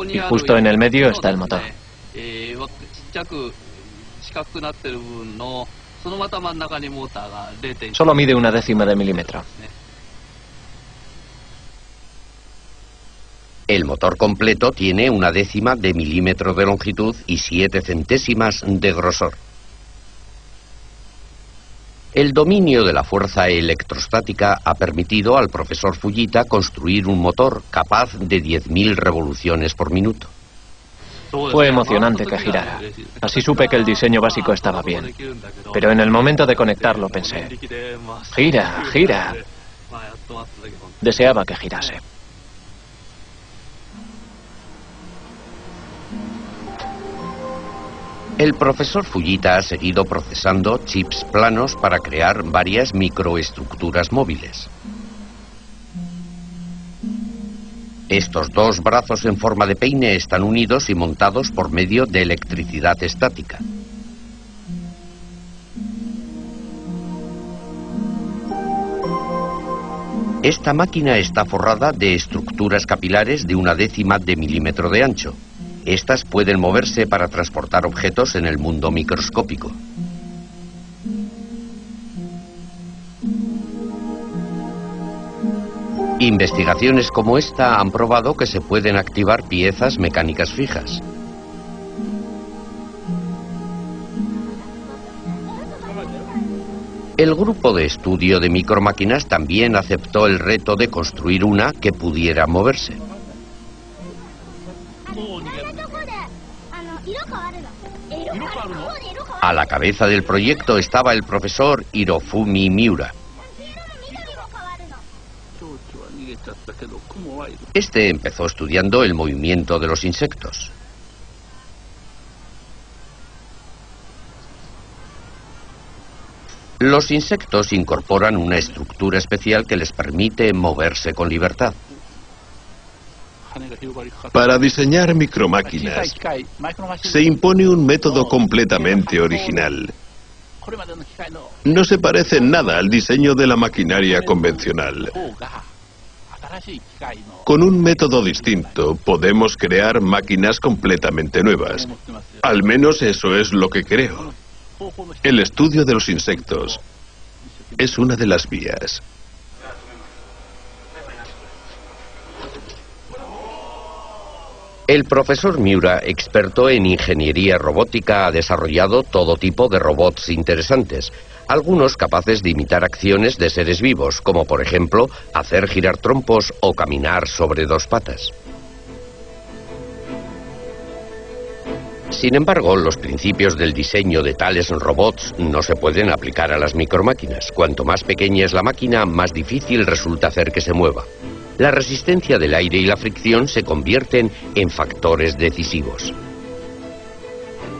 Y justo en el medio está el motor. Solo mide 1/10 de milímetro. El motor completo tiene 1/10 de milímetro de longitud y 7 centésimas de grosor. El dominio de la fuerza electrostática ha permitido al profesor Fujita construir un motor capaz de 10.000 revoluciones por minuto. Fue emocionante que girara. Así supe que el diseño básico estaba bien. Pero en el momento de conectarlo pensé, gira, gira. Deseaba que girase. El profesor Fujita ha seguido procesando chips planos para crear varias microestructuras móviles. Estos dos brazos en forma de peine están unidos y montados por medio de electricidad estática. Esta máquina está forrada de estructuras capilares de 1/10 de milímetro de ancho. Estas pueden moverse para transportar objetos en el mundo microscópico. Investigaciones como esta han probado que se pueden activar piezas mecánicas fijas. El grupo de estudio de micromáquinas también aceptó el reto de construir una que pudiera moverse. A la cabeza del proyecto estaba el profesor Hirofumi Miura. Este empezó estudiando el movimiento de los insectos. Los insectos incorporan una estructura especial que les permite moverse con libertad. Para diseñar micromáquinas se impone un método completamente original. No se parece en nada al diseño de la maquinaria convencional. Con un método distinto podemos crear máquinas completamente nuevas. Al menos eso es lo que creo. El estudio de los insectos es una de las vías. El profesor Miura, experto en ingeniería robótica, ha desarrollado todo tipo de robots interesantes, algunos capaces de imitar acciones de seres vivos, como por ejemplo hacer girar trompos o caminar sobre dos patas. Sin embargo, los principios del diseño de tales robots no se pueden aplicar a las micromáquinas. Cuanto más pequeña es la máquina, más difícil resulta hacer que se mueva. La resistencia del aire y la fricción se convierten en factores decisivos.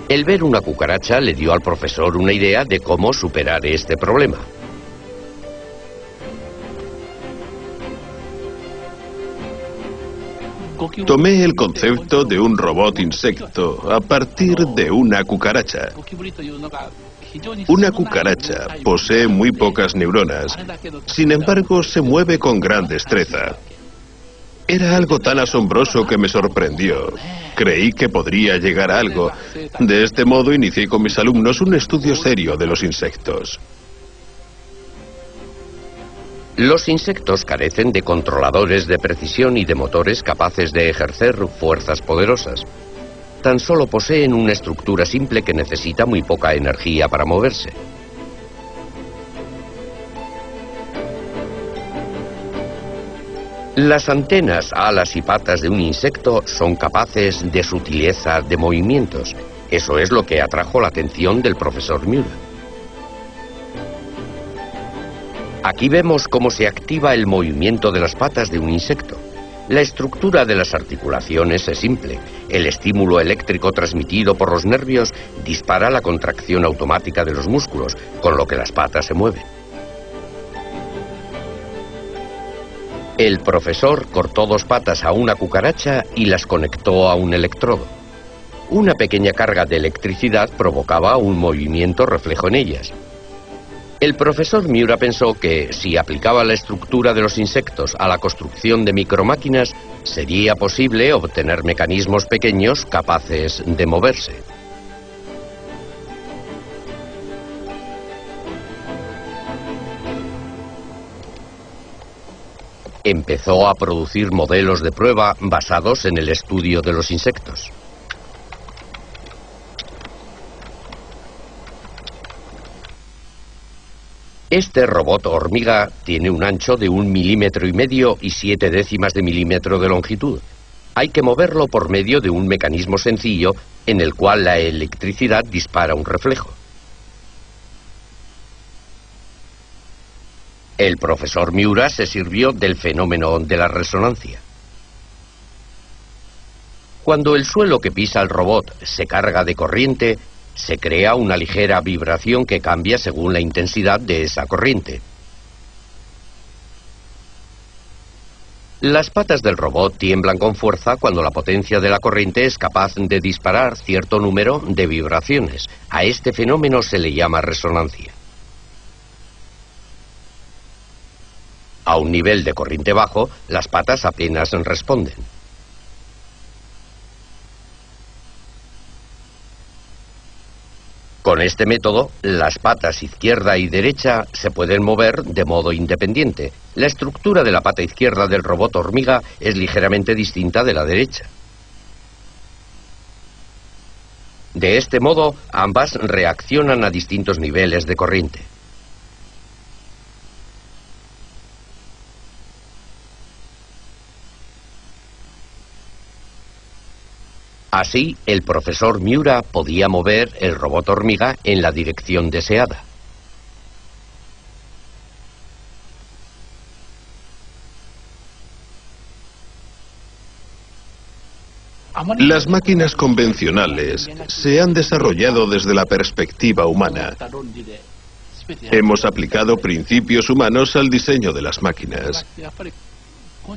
El ver una cucaracha le dio al profesor una idea de cómo superar este problema. Tomé el concepto de un robot insecto a partir de una cucaracha. Una cucaracha posee muy pocas neuronas, sin embargo se mueve con gran destreza. Era algo tan asombroso que me sorprendió. Creí que podría llegar a algo. De este modo inicié con mis alumnos un estudio serio de los insectos. Los insectos carecen de controladores de precisión y de motores capaces de ejercer fuerzas poderosas. Tan solo poseen una estructura simple que necesita muy poca energía para moverse. Las antenas, alas y patas de un insecto son capaces de sutileza de movimientos. Eso es lo que atrajo la atención del profesor Miura. Aquí vemos cómo se activa el movimiento de las patas de un insecto. La estructura de las articulaciones es simple. El estímulo eléctrico transmitido por los nervios dispara la contracción automática de los músculos, con lo que las patas se mueven. El profesor cortó dos patas a una cucaracha y las conectó a un electrodo. Una pequeña carga de electricidad provocaba un movimiento reflejo en ellas. El profesor Miura pensó que si aplicaba la estructura de los insectos a la construcción de micromáquinas, sería posible obtener mecanismos pequeños capaces de moverse. Empezó a producir modelos de prueba basados en el estudio de los insectos. Este robot hormiga tiene un ancho de 1,5 milímetros y 0,7 de milímetro de longitud. Hay que moverlo por medio de un mecanismo sencillo en el cual la electricidad dispara un reflejo. El profesor Miura se sirvió del fenómeno de la resonancia. Cuando el suelo que pisa el robot se carga de corriente, se crea una ligera vibración que cambia según la intensidad de esa corriente. Las patas del robot tiemblan con fuerza cuando la potencia de la corriente es capaz de disparar cierto número de vibraciones. A este fenómeno se le llama resonancia. A un nivel de corriente bajo, las patas apenas responden. Con este método, las patas izquierda y derecha se pueden mover de modo independiente. La estructura de la pata izquierda del robot hormiga es ligeramente distinta de la derecha. De este modo, ambas reaccionan a distintos niveles de corriente. Así, el profesor Miura podía mover el robot hormiga en la dirección deseada. Las máquinas convencionales se han desarrollado desde la perspectiva humana. Hemos aplicado principios humanos al diseño de las máquinas.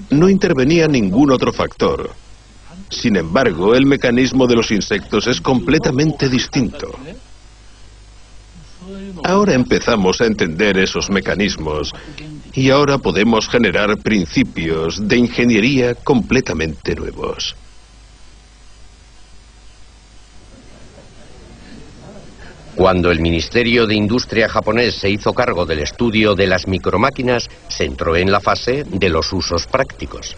No intervenía ningún otro factor. Sin embargo, el mecanismo de los insectos es completamente distinto. Ahora empezamos a entender esos mecanismos y ahora podemos generar principios de ingeniería completamente nuevos. Cuando el Ministerio de Industria japonés se hizo cargo del estudio de las micromáquinas, se entró en la fase de los usos prácticos.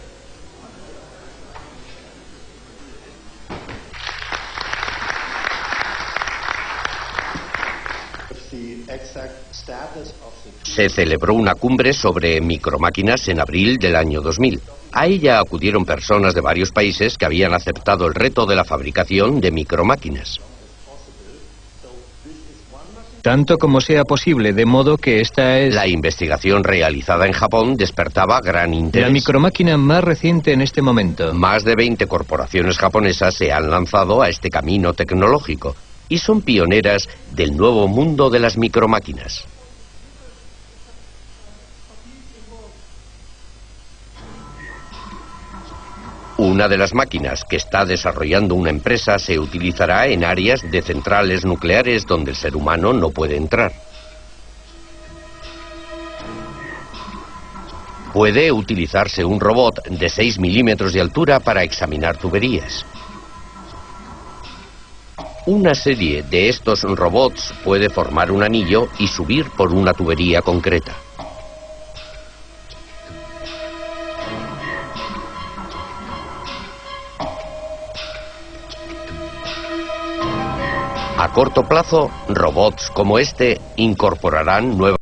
Se celebró una cumbre sobre micromáquinas en abril del año 2000. A ella acudieron personas de varios países que habían aceptado el reto de la fabricación de micromáquinas. Tanto como sea posible, de modo que esta es... La investigación realizada en Japón despertaba gran interés. La micromáquina más reciente en este momento. Más de 20 corporaciones japonesas se han lanzado a este camino tecnológico y son pioneras del nuevo mundo de las micromáquinas. Una de las máquinas que está desarrollando una empresa se utilizará en áreas de centrales nucleares donde el ser humano no puede entrar. Puede utilizarse un robot de 6 milímetros de altura para examinar tuberías. Una serie de estos robots puede formar un anillo y subir por una tubería concreta. A corto plazo, robots como este incorporarán nuevas